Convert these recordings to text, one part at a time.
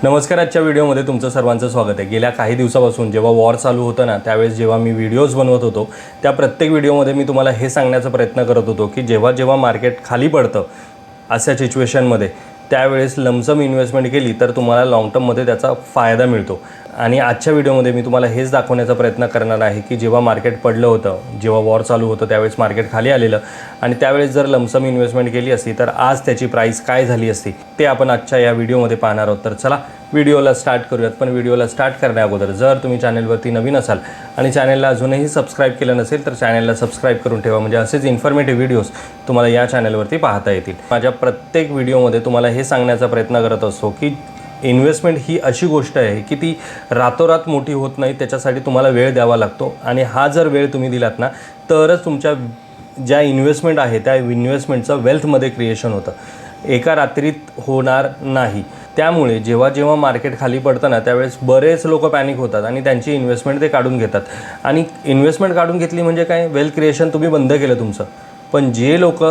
नमस्कार. आजच्या व्हिडिओमध्ये तुमचं सर्वांचं स्वागत आहे. गेल्या काही दिवसापासून जेव्हा वॉर चालू होतं ना, त्यावेळेस जेव्हा मी व्हिडिओज बनवत होतो त्या प्रत्येक व्हिडिओमध्ये मी तुम्हाला हे सांगण्याचा प्रयत्न करत होतो की जेव्हा मार्केट खाली पडतं अशा सिच्युएशनमध्ये त्यावेळेस लमसम इन्व्हेस्टमेंट केली तर तुम्हाला लाँग टर्ममध्ये त्याचा फायदा मिळतो. आणि आजच्या व्हिडिओमध्ये मी तुम्हाला हेच दाखवण्याचा प्रयत्न करणार आहे की जेव्हा मार्केट पडलं होतं, जेव्हा वॉर चालू होतं त्यावेळेस मार्केट खाली आलेलं आणि त्यावेळेस जर लमसम इन्व्हेस्टमेंट केली असती तर आज त्याची प्राईस काय झाली असती ते आपण आजच्या या व्हिडिओमध्ये पाहणार आहोत. तर चला व्हिडिओला स्टार्ट करूयात. पण व्हिडिओला स्टार्ट करण्याअगोदर जर तुम्ही चॅनलवरती नवीन असाल आणि चॅनलला अजूनही सबस्क्राईब केलं नसेल तर चॅनलला सबस्क्राईब करून ठेवा, म्हणजे असेच इन्फॉर्मेटिव्ह व्हिडिओज तुम्हाला या चॅनलवरती पाहता येतील. माझ्या प्रत्येक व्हिडिओमध्ये तुम्हाला हे सांगण्याचा प्रयत्न करत असतो की इन्व्हेस्टमेंट ही अशी गोष्ट आहे की ती रातोरात मोठी होत नाही, त्याच्यासाठी तुम्हाला वेळ द्यावा लागतो. आणि हा जर वेळ तुम्ही दिलात ना तरच तुमच्या ज्या इन्व्हेस्टमेंट आहे त्या इन्व्हेस्टमेंटचं वेल्थमध्ये क्रिएशन होतं, एका रात्रीत होणार नाही. त्यामुळे जेव्हा मार्केट खाली पडतं ना त्यावेळेस बरेच लोक पॅनिक होतात आणि त्यांची इन्व्हेस्टमेंट ते काढून घेतात. आणि इन्व्हेस्टमेंट काढून घेतली म्हणजे काय, वेल्थ क्रिएशन तुम्ही बंद केलं तुमचं. पण जे लोक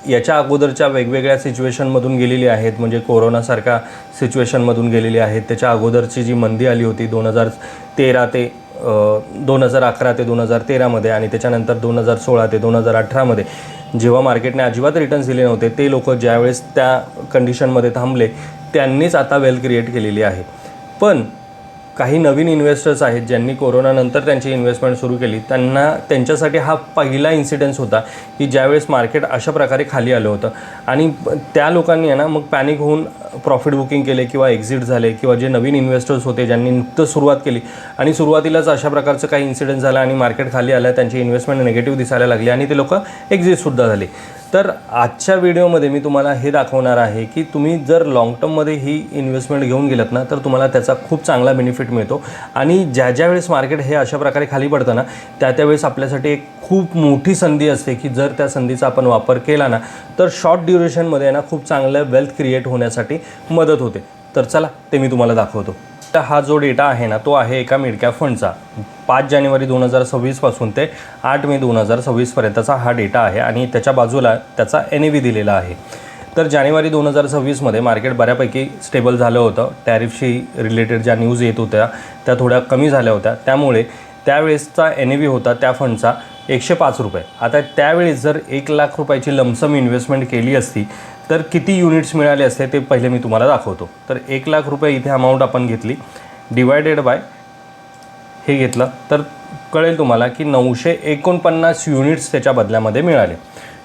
याच्या अगोदरच्या वेगवेगळ्या सिच्युएशनमधून गेलेली आहेत, म्हणजे कोरोनासारख्या सिच्युएशनमधून गेलेली आहेत, त्याच्या अगोदरची जी मंदी आली होती 2011 ते 2013मध्ये आणि त्याच्यानंतर 2016 ते 2018मध्ये जेव्हा मार्केटने अजिबात रिटर्न्स दिले नव्हते, ते लोक ज्यावेळेस त्या कंडिशनमध्ये थांबले त्यांनीच आता वेल्थ क्रिएट केलेली आहे. पण काही नवीन इन्व्हेस्टर्स आहेत ज्यांनी कोरोनानंतर त्यांची इन्व्हेस्टमेंट सुरू केली, त्यांच्यासाठी हा पहिला इन्सिडेन्स होता की ज्यावेळेस मार्केट अशा प्रकारे खाली आलं होतं. आणि त्या लोकांनी आहे ना मग पॅनिक होऊन प्रॉफिट बुकिंग केले किंवा एक्झिट झाले, किंवा जे नवीन इन्व्हेस्टर्स होते ज्यांनी नुकतं सुरुवात केली आणि सुरुवातीलाच अशा प्रकारचं काही इन्सिडेंट झाला आणि मार्केट खाली आलं, त्यांची इन्व्हेस्टमेंट निगेटिव्ह दिसायला लागली आणि ते लोक एक्झिटसुद्धा झाले. तर आजच्या व्हिडिओमध्ये मी तुम्हाला हे दाखवणार आहे की तुम्ही जर लाँग टर्ममध्ये ही इन्व्हेस्टमेंट घेऊन गेलात ना तर तुम्हाला त्याचा खूप चांगला बेनिफिट मिळतो. आणि ज्या वेळेस मार्केट हे अशा प्रकारे खाली पडतं ना त्यावेळेस आपल्यासाठी एक खूप मोठी संधी असते की जर त्या संधीचा आपण वापर केला ना तर शॉर्ट ड्युरेशनमध्ये ना खूप चांगलं वेल्थ क्रिएट होण्यासाठी मदत होते. तर चला ते मी तुम्हाला दाखवतो. तर हा जो डेटा आहे ना तो आहे एका मिड कॅप फंडचा. 5 जानेवारी 2026 पासून ते 8 मे 2026 पर्यंतचा हा डेटा आहे आणि त्याच्या बाजूला त्याचा NAV दिलेला आहे. तर जानेवारी 2026मध्ये मार्केट बऱ्यापैकी स्टेबल झालं होतं. टॅरिफशी रिलेटेड ज्या न्यूज येत होत्या त्या थोड्या कमी झाल्या होत्या, त्यामुळे त्यावेळेसचा NAV होता त्या फंडचा 105 रुपये. आता त्यावेळेस जर 1 लाख रुपयाची लमसम इन्व्हेस्टमेंट केली असती तर किती युनिट्स मिळाले असते ते पहिले मी तुम्हाला दाखवतो. तर 1 लाख रुपये इथे अमाऊंट आपण घेतली, डिवायडेड बाय हे घेतलं तर कळेल तुम्हाला की 949 युनिट्स त्याच्या बदल्यामध्ये मिळाले.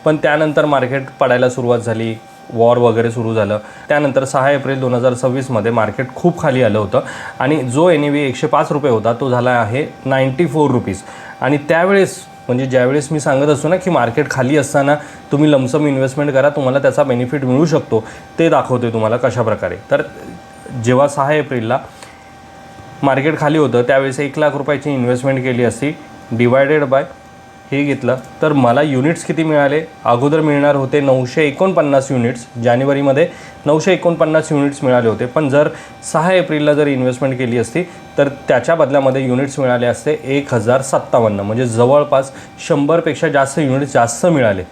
पण त्यानंतर मार्केट पडायला सुरुवात झाली, वॉर वगैरे सुरू झालं. त्यानंतर 6 एप्रिल 2026मध्ये मार्केट खूप खाली आलं होतं आणि जो NAV 105 रुपये होता तो झाला आहे 94 रुपीज. आणि त्यावेळेस म्हणजे ज्यावेळेस मी सांगत असतो ना की मार्केट खाली असताना तुम्ही लमसम इन्व्हेस्टमेंट करा, तुम्हाला त्याचा बेनिफिट मिळू शकतो, ते दाखवते तुम्हाला कशाप्रकारे. तर जेव्हा 6 एप्रिलला मार्केट खाली होतं त्यावेळेस 1 लाख रुपयाची इन्व्हेस्टमेंट केली असती, डिवायडेड बाय हे घेतलं तर मला युनिट्स किती मिळाले. अगोदर मिळणार होते 949 युनिट्स, जानेवारीमध्ये 949 युनिट्स मिळाले होते. पण जर 6 एप्रिलला जर इन्व्हेस्टमेंट केली असती तर त्याच्या बदल्यामध्ये युनिट्स मिळाले असते 1057, म्हणजे जवळपास 100पेक्षा जास्त युनिट्स जास्त मिळाले.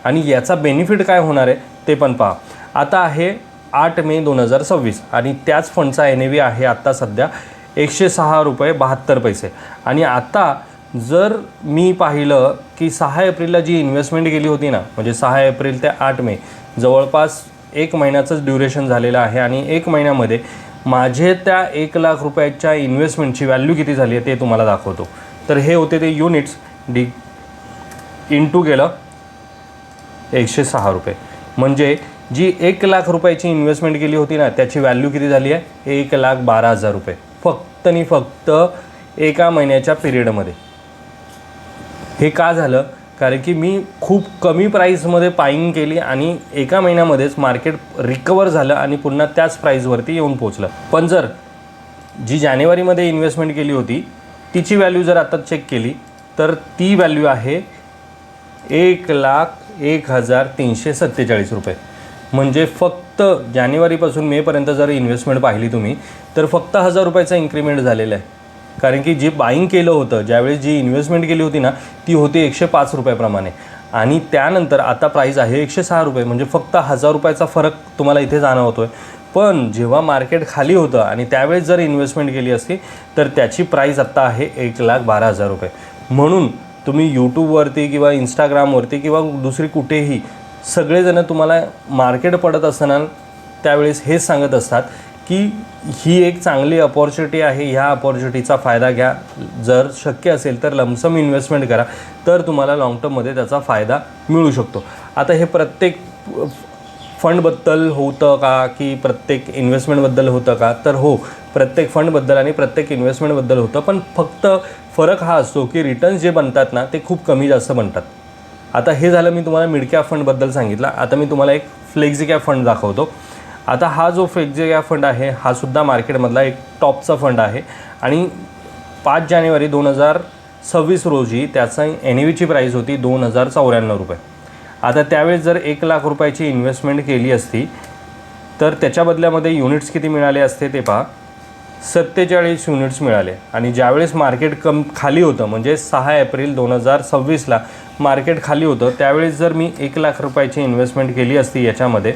आणि याचा बेनिफिट काय होणार आहे ते पण पहा. आता आहे 8 मे 2026 आणि त्याच फंडचा NAV आहे आत्ता सध्या 106 रुपये 72 पैसे. आणि आता जर मी पाहिलं की 6 एप्रिलला जी इन्व्हेस्टमेंट केली होती ना, म्हणजे 6 एप्रिल ते 8 मे जवळपास 1 महिन्याचंच ड्युरेशन झालेलं आहे. आणि 1 महिन्यामध्ये माझे त्या 1 लाख रुपयाच्या इन्व्हेस्टमेंटची व्हॅल्यू किती झाली आहे ते तुम्हाला दाखवतो. तर हे होते ते युनिट्स, इंटू गेलं 106 रुपये, म्हणजे जी 1 लाख रुपयाची इन्व्हेस्टमेंट केली होती ना त्याची व्हॅल्यू किती झाली आहे 1,12,000 रुपये, फक्त आणि फक्त एका महिन्याच्या पिरियडमध्ये. हे का झालं, कारण की मी खूप कमी प्राईसमध्ये बाईंग केली आणि एका महिन्यामध्येच मार्केट रिकवर झालं आणि पुन्हा त्याच प्राईसवरती येऊन पोचलं. पण जर जी जानेवारीमध्ये इन्व्हेस्टमेंट केली होती तिची व्हॅल्यू जर आता चेक केली तर ती व्हॅल्यू आहे 1,01,347 रुपये. म्हणजे फक्त जानेवारीपासून मेपर्यंत जर इन्व्हेस्टमेंट पाहिली तुम्ही तर फक्त 1000 रुपयाचा इन्क्रीमेंट झालेला आहे. कारण की जे बाईंग केलं होतं, ज्यावेळेस जी इन्व्हेस्टमेंट केली होती ना ती होती 105 रुपयाप्रमाणे आणि त्यानंतर आता प्राईस आहे 106 रुपये, म्हणजे फक्त 1000 रुपयाचा फरक तुम्हाला इथे जाणवतो आहे. पण जेव्हा मार्केट खाली होतं आणि त्यावेळेस जर इन्व्हेस्टमेंट केली असती तर त्याची प्राईस आत्ता आहे 1,12,000 रुपये. म्हणून तुम्ही यूट्यूबवरती किंवा इंस्टाग्रामवरती किंवा दुसरी कुठेही सगळेजण तुम्हाला मार्केट पडत असताना त्यावेळेस हेच सांगत असतात की ही एक चांगली अपॉर्च्युनिटी आहे, ह्या अपॉर्च्युनिटीचा फायदा घ्या, जर शक्य असेल तर लमसम इन्व्हेस्टमेंट करा, तर तुम्हाला लाँग टर्ममध्ये त्याचा फायदा मिळू शकतो. आता हे प्रत्येक फंडबद्दल होतं का की प्रत्येक इन्व्हेस्टमेंटबद्दल होतं का? तर हो, प्रत्येक फंडबद्दल आणि प्रत्येक इन्व्हेस्टमेंटबद्दल होतं, पण फक्त फरक हा असतो की रिटर्न्स जे बनतात ना ते खूप कमी जास्त बनतात. आता हे झालं मी तुम्हाला मिड कॅप फंडबद्दल सांगितलं. आता मी तुम्हाला एक फ्लेक्झी कॅप फंड दाखवतो. आता हा जो फ्लेक्झी कॅप फंड आहे हा सुद्धा मार्केटमधला एक टॉपचा फंड आहे आणि 5 जानेवारी 2026 रोजी त्याचा NAVची प्राईस होती 2,094 रुपये. आता त्यावेळेस जर 1,00,000 रुपयाची इन्व्हेस्टमेंट केली असती तर त्याच्या बदल्यामध्ये युनिट्स किती मिळाले असते ते पहा, 47 युनिट्स मिळाले. आणि ज्यावेळेस मार्केट खाली होतं म्हणजे 6 एप्रिल 2026ला मार्केट खाली होतं त्यावेळेस जर मी 1,00,000 रुपयाची इन्व्हेस्टमेंट केली असती याच्यामध्ये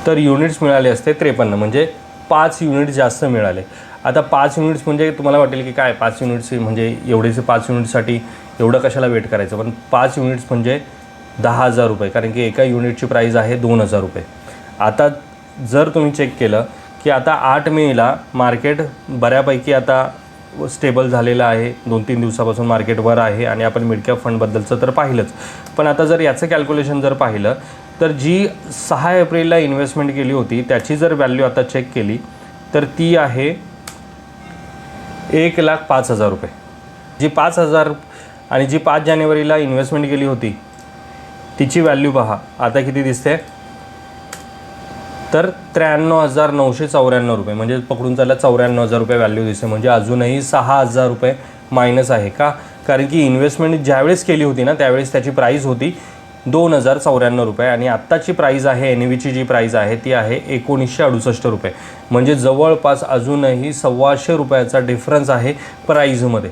तर युनिट्स मिळाले असते 53, म्हणजे 5 युनिट्स जास्त मिळाले. आता 5 युनिट्स म्हणजे तुम्हाला वाटेल की काय 5 युनिट्स म्हणजे एवढेसे 5 युनिट्ससाठी एवढं कशाला वेट करायचं, पण 5 युनिट्स म्हणजे 10,000 रुपये, कारण की एका युनिटची प्राईस आहे 2,000 रुपये. आता जर तुम्ही चेक केलं की आता 8 मेला मार्केट बऱ्यापैकी आता स्टेबल झालेलं आहे, 2-3 दिवसापासून मार्केट वर आहे आणि आपण मिड कॅप फंडबद्दलचं तर पाहिलंच. पण आता जर याचं कॅल्क्युलेशन जर पाहिलं तर जी 6 एप्रिलला इन्व्हेस्टमेंट केली होती त्याची जर व्हॅल्यू आता चेक केली तर ती आहे 1,05,000 रुपये. जी 5,000 आणि जी 5 जानेवारीला इन्व्हेस्टमेंट केली होती तिची व्हॅल्यू पहा आता किती दिसते, तर 93,994 रुपये, म्हणजे पकडून चालला 94,000 रुपये व्हॅल्यू दिसते. म्हणजे अजूनही 6,000 रुपये मायनस आहे का? कारण की इन्व्हेस्टमेंट ज्यावेळेस केली होती ना त्यावेळेस त्याची प्राईस होती 2,094 रुपये आणि आत्ताची प्राईस आहे NAVची जी प्राईस आहे ती आहे 1,968 रुपये. म्हणजे जवळपास अजूनही 1,200 रुपयाचा डिफरन्स आहे प्राईजमध्ये.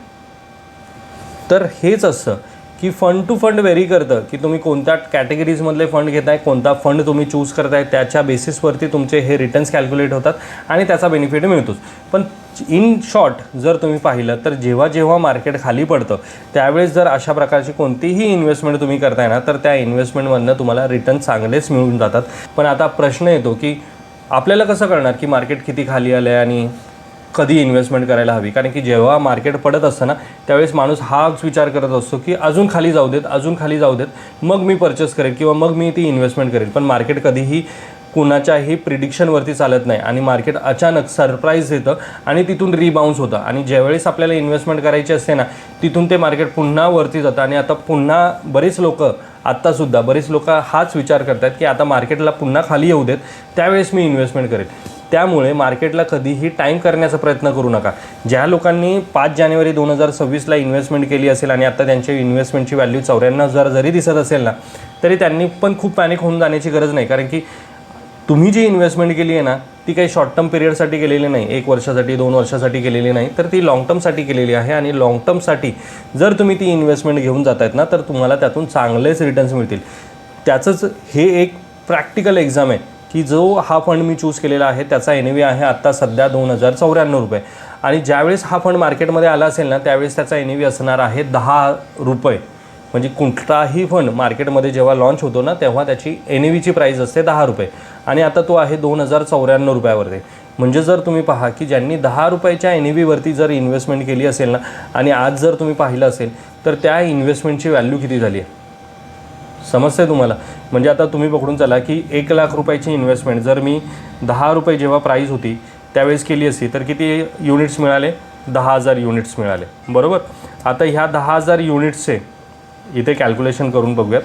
तर हेच असतं की फंड टू फंड व्हेरी करतं की तुम्ही कोणत्या कॅटेगरीजमधले फंड घेताय, कोणता फंड तुम्ही चूज करताय, त्याच्या बेसिसवरती तुमचे हे रिटर्न्स कॅल्क्युलेट होतात आणि त्याचा बेनिफिट मिळतोच. पण इन शॉर्ट जर तुम्ही पाहिलं तर जेव्हा जेव्हा मार्केट खाली पडतं त्यावेळेस जर अशा प्रकारची कोणतीही इन्व्हेस्टमेंट तुम्ही करताय ना तर त्या इन्व्हेस्टमेंटमधनं तुम्हाला रिटर्न चांगलेच मिळून जातात. पण आता प्रश्न येतो की आपल्याला कसं कळणार की मार्केट किती खाली आलं आहे आणि कधी इन्व्हेस्टमेंट करायला हवी? कारण की जेव्हा मार्केट पडत असतं ना त्यावेळेस माणूस हाच विचार करत असतो की अजून खाली जाऊ देत, अजून खाली जाऊ देत, मग मी परचेस करेल किंवा मग मी ती इन्व्हेस्टमेंट करेल. पण मार्केट कधीही कुणाच्याही प्रिडिक्शनवरती चालत नाही आणि मार्केट अचानक सरप्राईज देतं आणि तिथून रिबाउन्स होतं. आणि ज्यावेळेस आपल्याला इन्व्हेस्टमेंट करायची असते ना तिथून ते मार्केट पुन्हा वरती जातं. आणि आता पुन्हा आत्तासुद्धा बरेच लोक हाच विचार करतात की आता मार्केटला पुन्हा खाली येऊ देत त्यावेळेस मी इन्व्हेस्टमेंट करेल. त्यामुळे मार्केटला कधीही टाईम करण्याचा प्रयत्न करू नका. ज्या लोकांनी 5 जानेवारी 2026ला इन्व्हेस्टमेंट केली असेल आणि आता त्यांच्या इन्व्हेस्टमेंटची व्हॅल्यू 94,000 जरी दिसत असेल ना तरी त्यांनी पण खूप पॅनिक होऊन जाण्याची गरज नाही. कारण की तुम्ही जी इन्व्हेस्टमेंट केली आहे ना ती काही शॉर्ट टर्म पिरियडसाठी केलेली नाही, 1 वर्षासाठी 2 वर्षासाठी केलेली नाही, तर ती लाँग टर्मसाठी केलेली आहे. आणि लाँग टर्मसाठी जर तुम्ही ती इन्व्हेस्टमेंट घेऊन जात आहेत ना तर तुम्हाला त्यातून चांगलेच रिटर्न्स मिळतील. त्याचंच हे एक प्रॅक्टिकल एक्झाम आहे की जो हा फंड मी चूज केलेला आहे त्याचा NAV आहे आत्ता सध्या 2,094 रुपये आणि ज्यावेळेस हा फंड मार्केटमध्ये आला असेल ना त्यावेळेस त्याचा NAV असणार आहे 10 रुपये. म्हणजे कुठलाही फंड मार्केटमध्ये जेव्हा लॉन्च होतो ना तेव्हा त्याची NAVची प्राईस असते 10 रुपये आणि आता तो आहे 2,094 रुपयावरती. म्हणजे जर तुम्ही पहा की ज्यांनी 10 रुपयाच्या NAVवरती जर इन्व्हेस्टमेंट केली असेल ना आणि आज जर तुम्ही पाहिलं असेल तर त्या इन्व्हेस्टमेंटची व्हॅल्यू किती झाली आहे समजते तुम्हाला? म्हणजे आता तुम्ही पकडून चला की 1,00,000 रुपयाची इन्व्हेस्टमेंट जर मी 10 रुपये जेव्हा प्राईस होती त्यावेळेस केली असती तर किती युनिट्स मिळाले? 10,000 युनिट्स मिळाले, बरोबर. आता ह्या 10,000 युनिट्सचे इथे कॅल्क्युलेशन करून बघूयात.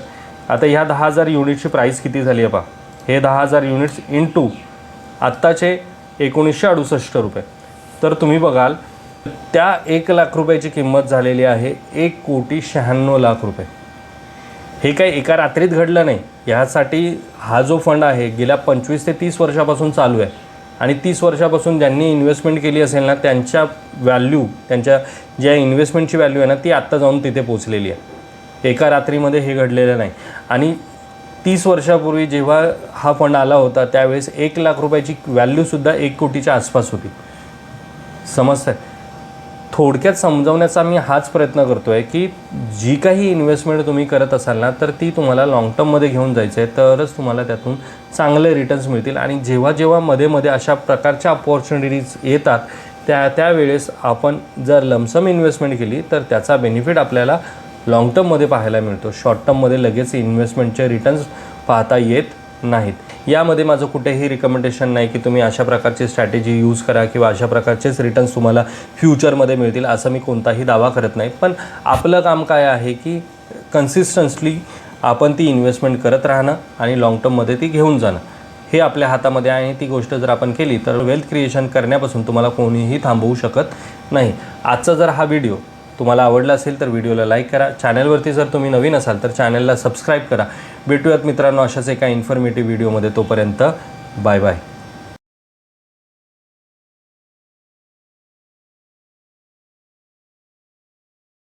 आता ह्या 10,000 युनिटची प्राईस किती झाली आहे पहा. हे 10,000 युनिट्स इंटू आत्ताचे 1,968 रुपये. तर तुम्ही बघाल त्या 1,00,000 रुपयाची किंमत झालेली आहे 1,96,00,000 रुपये. हे काही एका रात्रीत घडलं नाही. ह्यासाठी हा जो फंड आहे गेल्या 25 ते 30 वर्षापासून चालू आहे आणि 30 वर्षापासून ज्यांनी इन्व्हेस्टमेंट केली असेल ना त्यांच्या व्हॅल्यू, त्यांच्या ज्या इन्व्हेस्टमेंटची व्हॅल्यू आहे ना ती आत्ता जाऊन तिथे पोचलेली आहे. एका रात्रीमध्ये हे घडलेलं नाही. आणि 30 वर्षापूर्वी जेव्हा हा फंड आला होता त्यावेळेस 1 लाख रुपयाची व्हॅल्यूसुद्धा 1 कोटीच्या आसपास होती. समजतंय? थोडक्यात समजावण्याचा मी हाच प्रयत्न करतो आहे की जी काही इन्व्हेस्टमेंट तुम्ही करत असाल ना, तर ती तुम्हाला लाँग टर्ममध्ये घेऊन जायचं आहे, तरच तुम्हाला त्यातून चांगले रिटर्न्स मिळतील. आणि जेव्हा जेव्हा मध्ये अशा प्रकारच्या अपॉर्च्युनिटीज येतात त्यावेळेस आपण जर लमसम इन्व्हेस्टमेंट केली तर त्याचा बेनिफिट आपल्याला लाँग टर्ममध्ये पाहायला मिळतो. शॉर्ट टर्ममध्ये लगेच इन्व्हेस्टमेंटचे रिटर्न्स पाहता येत नाहीत. यामध्ये माझं कुठेही रिकमेंडेशन नाही की तुम्ही अशा प्रकारची स्ट्रॅटेजी यूज करा किंवा अशा प्रकारचेच रिटर्न्स तुम्हाला फ्युचरमध्ये मिळतील असं मी कोणताही दावा करत नाही. पण आपलं काम काय आहे की कन्सिस्टन्सली आपण ती इन्व्हेस्टमेंट करत राहणं आणि लाँग टर्ममध्ये ती घेऊन जाणं हे आपल्या हातामध्ये आहे. आणि ती गोष्ट जर आपण केली तर वेल्थ क्रिएशन करण्यापासून तुम्हाला कोणीही थांबवू शकत नाही. आजचा जर हा व्हिडिओ तुम्हाला आवडला असेल तर व्हिडिओला लाईक करा. चॅनलवरती जर तुम्ही नवीन असाल तर चॅनलला सबस्क्राईब करा. भेटूयात मित्रांनो अशाच एका इन्फॉर्मेटिव्ह व्हिडिओमध्ये. तोपर्यंत बाय बाय.